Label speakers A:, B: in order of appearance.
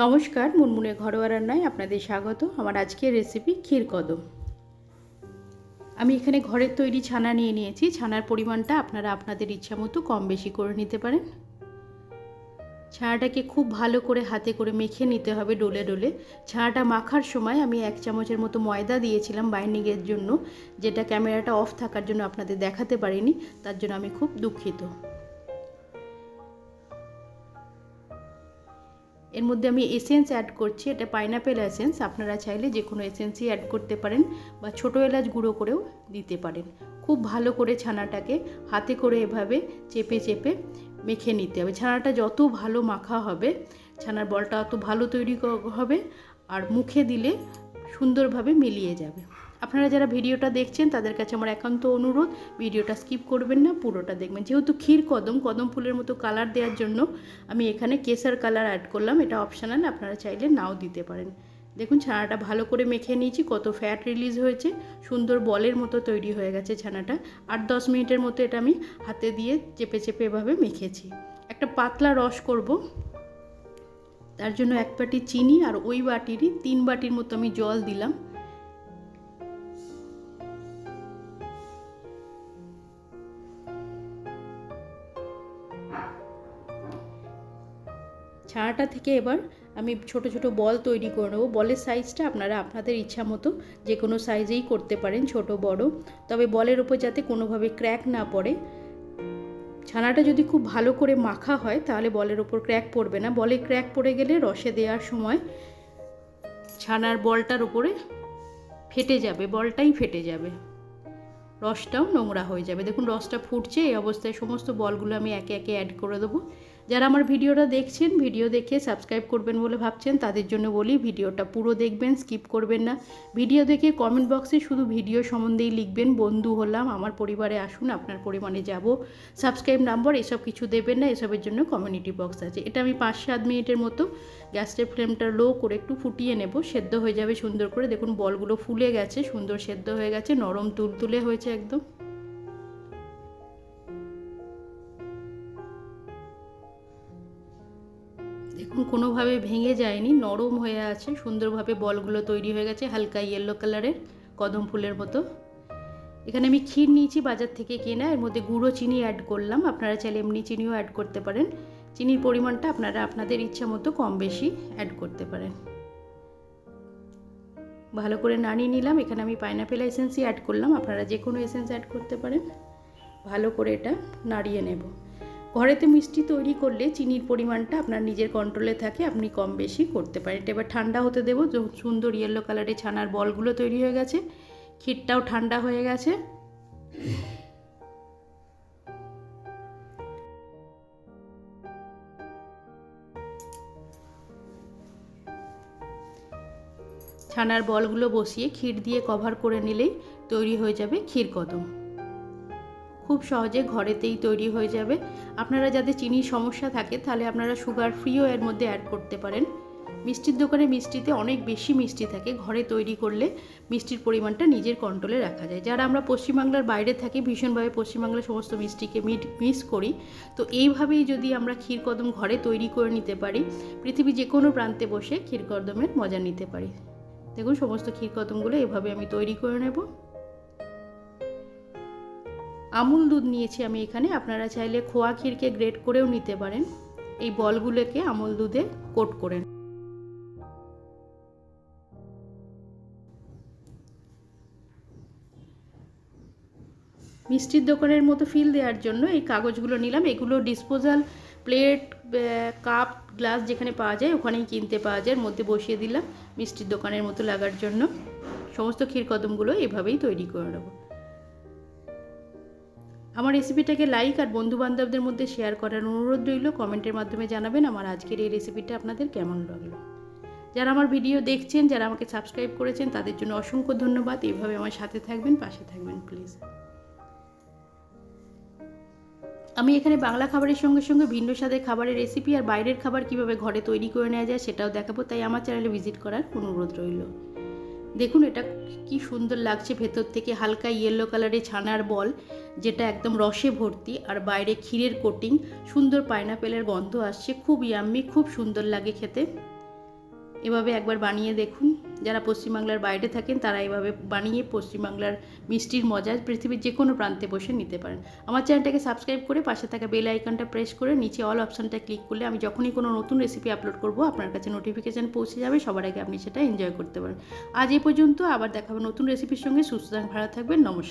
A: নমস্কার, মুনমুনের ঘরোয়া রান্নায় আপনাদের স্বাগত। আমার আজকের রেসিপি ক্ষীর কদম। আমি এখানে ঘরের তৈরি ছানা নিয়ে নিয়েছি। ছানার পরিমাণটা আপনারা আপনাদের ইচ্ছা মতো কম বেশি করে নিতে পারেন। ছানাটাকে খুব ভালো করে হাতে করে মেখে নিতে হবে ডোলে ডোলে। ছানাটা মাখার সময় আমি 1 চামচের মতো ময়দা দিয়েছিলাম বাইন্ডিংয়ের জন্য, যেটা ক্যামেরাটা অফ থাকার জন্য আপনাদের দেখাতে পারিনি, তার জন্য আমি খুব দুঃখিত। এর মধ্যে আমি এসেন্স অ্যাড করছি, এটা পাইনাপেল এসেন্স। আপনারা চাইলে যে কোনো এসেন্সই অ্যাড করতে পারেন বা ছোটো এলাচ গুঁড়ো করেও দিতে পারেন। খুব ভালো করে ছানাটাকে হাতে করে এভাবে চেপে চেপে মেখে নিতে হবে। ছানাটা যত ভালো মাখা হবে, ছানার বলটা অত ভালো তৈরি হবে আর মুখে দিলে সুন্দরভাবে মিলিয়ে যাবে। আপনারা যারা ভিডিওটা দেখছেন তাদের কাছে আমার একান্ত অনুরোধ, ভিডিওটা স্কিপ করবেন না, পুরোটা দেখবেন। যেহেতু ক্ষীর কদম, কদম ফুলের মতো কালার দেওয়ার জন্য আমি এখানে কেসার কালার অ্যাড করলাম। এটা অপশনাল, আপনারা চাইলে নাও দিতে পারেন। দেখুন ছানাটা ভালো করে মেখে নিয়েছি, কত ফ্যাট রিলিজ হয়েছে, সুন্দর বলের মতো তৈরি হয়ে গেছে ছানাটা। 8-10 মিনিটের মতো এটা আমি হাতে দিয়ে চেপে চেপে এভাবে মেখেছি। একটা পাতলা রস করব, তার জন্য 1 বাটি চিনি আর ওই বাটিরই 3 বাটির মতো আমি জল দিলাম। ছানাটা থেকে এবার আমি ছোট ছোট বল তৈরি করে নেব। বলের সাইজটা আপনারা আপনাদের ইচ্ছা মতো যে কোনো সাইজেই করতে পারেন, ছোট বড়, তবে বলের উপর যাতে কোনোভাবে ক্র্যাক না পড়ে। ছানাটা যদি খুব ভালো করে মাখা হয় তাহলে বলের ওপর ক্র্যাক পড়বে না। বলে ক্র্যাক পড়ে গেলে রসে দেওয়ার সময় ছানার বলটার উপরে ফেটে যাবে, বলটাই ফেটে যাবে, রসটাও নোংরা হয়ে যাবে। দেখুন রসটা ফুটছে, এই অবস্থায় সমস্ত বলগুলো আমি একে একে অ্যাড করে দেবো। যারা আমার ভিডিওটা দেখছেন, ভিডিও দেখে সাবস্ক্রাইব করবেন বলে ভাবছেন, তাদের জন্য বলি ভিডিওটা পুরো দেখবেন, স্কিপ করবেন না। ভিডিও দেখে কমেন্ট বক্সে শুধু ভিডিও সম্বন্ধেই লিখবেন, বন্ধু হলাম, আমার পরিবারে আসুন, আপনার পরিমাণে যাব, সাবস্ক্রাইব নাম্বার এসব কিছু দেবেন না, এসবের জন্য কমিউনিটি বক্স আছে। এটা আমি 5-7 মিনিটের মতো গ্যাসের ফ্লেমটা লো করে একটু ফুটিয়ে নেব, সেদ্ধ হয়ে যাবে সুন্দর করে। দেখুন বলগুলো ফুলে গেছে, সুন্দর সেদ্ধ হয়ে গেছে, নরম তুলতুলে হয়েছে একদম। দেখুন কোনোভাবে ভেঙে যায়নি, নরম হয়ে আছে, সুন্দরভাবে বলগুলো তৈরি হয়ে গেছে, হালকা ইয়েলো কালারের কদম ফুলের মতো। এখানে আমি ক্ষীর নিয়েছি বাজার থেকে কেনা, এর মধ্যে গুঁড়ো চিনি অ্যাড করলাম। আপনারা চাইলে এমনি চিনিও অ্যাড করতে পারেন। চিনির পরিমাণটা আপনারা আপনাদের ইচ্ছা মতো কম বেশি অ্যাড করতে পারেন। ভালো করে নাড়িয়ে নিলাম। এখানে আমি পাইনাপেল এসেন্সই অ্যাড করলাম, আপনারা যে কোনো এসেন্স অ্যাড করতে পারেন। ভালো করে এটা নাড়িয়ে নেব। ঘরেতে মিষ্টি তৈরি করলে চিনির পরিমাণটা আপনার নিজের কন্ট্রোলে থাকে, আপনি কম বেশি করতে পারেন। এটা এবার ঠান্ডা হতে দেবো। সুন্দর ইয়েলো কালারের ছানার বলগুলো তৈরি হয়ে গেছে, ক্ষীরটাও ঠান্ডা হয়ে গেছে। ছানার বলগুলো বসিয়ে ক্ষীর দিয়ে কভার করে নিলেই তৈরি হয়ে যাবে ক্ষীর কদম। খুব সহজে ঘরেতেই তৈরি হয়ে যাবে। আপনারা যাদের চিনির সমস্যা থাকে তাহলে আপনারা সুগার ফ্রিও এর মধ্যে অ্যাড করতে পারেন। মিষ্টির দোকানে মিষ্টিতে অনেক বেশি মিষ্টি থাকে, ঘরে তৈরি করলে মিষ্টির পরিমাণটা নিজের কন্ট্রোলে রাখা যায়। যারা আমরা পশ্চিমবাংলার বাইরে থাকি, ভীষণভাবে পশ্চিমবাংলার সমস্ত মিষ্টিকে মিস করি, তো এইভাবেই যদি আমরা ক্ষীর কদম ঘরে তৈরি করে নিতে পারি, পৃথিবীর যে কোনো প্রান্তে বসে ক্ষীর কদমের মজা নিতে পারি। দেখুন সমস্ত ক্ষীর কদমগুলো এভাবে আমি তৈরি করে নেব। আমুল দুধ নিয়েছি আমি এখানে, আপনারা চাইলে খোয়া ক্ষীরকে গ্রেট করেও নিতে পারেন। এই বলগুলোকে আমুল দুধে কোট করে মিষ্টির দোকানের মতো ফিল দেওয়ার জন্য এই কাগজগুলো নিলাম। এগুলো ডিসপোজাল প্লেট, কাপ, গ্লাস যেখানে পাওয়া যায় ওখানেই কিনতে পাওয়া যায়, এর মধ্যে বসিয়ে দিলাম মিষ্টির দোকানের মতো লাগার জন্য। সমস্ত ক্ষীর কদমগুলো এভাবেই তৈরি করে নেব। আমার রেসিপিটাকে লাইক আর বন্ধুবান্ধবদের মধ্যে শেয়ার করার অনুরোধ রইল। কমেন্টের মাধ্যমে জানাবেন আমার আজকের এই রেসিপিটা আপনাদের কেমন লাগলো। যারা আমার ভিডিও দেখছেন, যারা আমাকে সাবস্ক্রাইব করেছেন, তাদের জন্য অসংখ্য ধন্যবাদ। এইভাবে আমার সাথে থাকবেন, পাশে থাকবেন প্লিজ। আমি এখানে বাংলা খাবারের সঙ্গে সঙ্গে ভিন্ন স্বাদের খাবারের রেসিপি আর বাইরের খাবার কিভাবে ঘরে তৈরি করে নেওয়া যায় সেটাও দেখাবো, তাই আমার চ্যানেলে ভিজিট করার অনুরোধ রইল। দেখুন এটা কি সুন্দর লাগছে, ভেতর থেকে হালকা ইয়েলো কালারের ছানার বল, যেটা একদম রসে ভর্তি, আর বাইরে ক্ষীরের কোটিং, সুন্দর পাইনাপেলের গন্ধ আসছে, খুব ইয়াম্মি, খুব সুন্দর লাগে খেতে। এভাবে একবার বানিয়ে দেখুন। যারা পশ্চিমবাংলার বাইরে থাকেন তারা এভাবে বানিয়ে পশ্চিমবাংলার মিষ্টির মজা পৃথিবীর যে কোনো প্রান্তে বসে নিতে পারেন। আমার চ্যানেলটাকে সাবস্ক্রাইব করে পাশে থাকা বেল আইকনটা প্রেস করে নিচে অল অপশানটা ক্লিক করলে আমি যখনই কোনো নতুন রেসিপি আপলোড করব আপনার কাছে নোটিফিকেশান পৌঁছে যাবে, সবার আগে আপনি সেটা এনজয় করতে পারেন। আজ এই পর্যন্ত, আবার দেখাবো নতুন রেসিপির সঙ্গে। সুস্থ থাকবেন, ভালো থাকবেন, নমস্কার।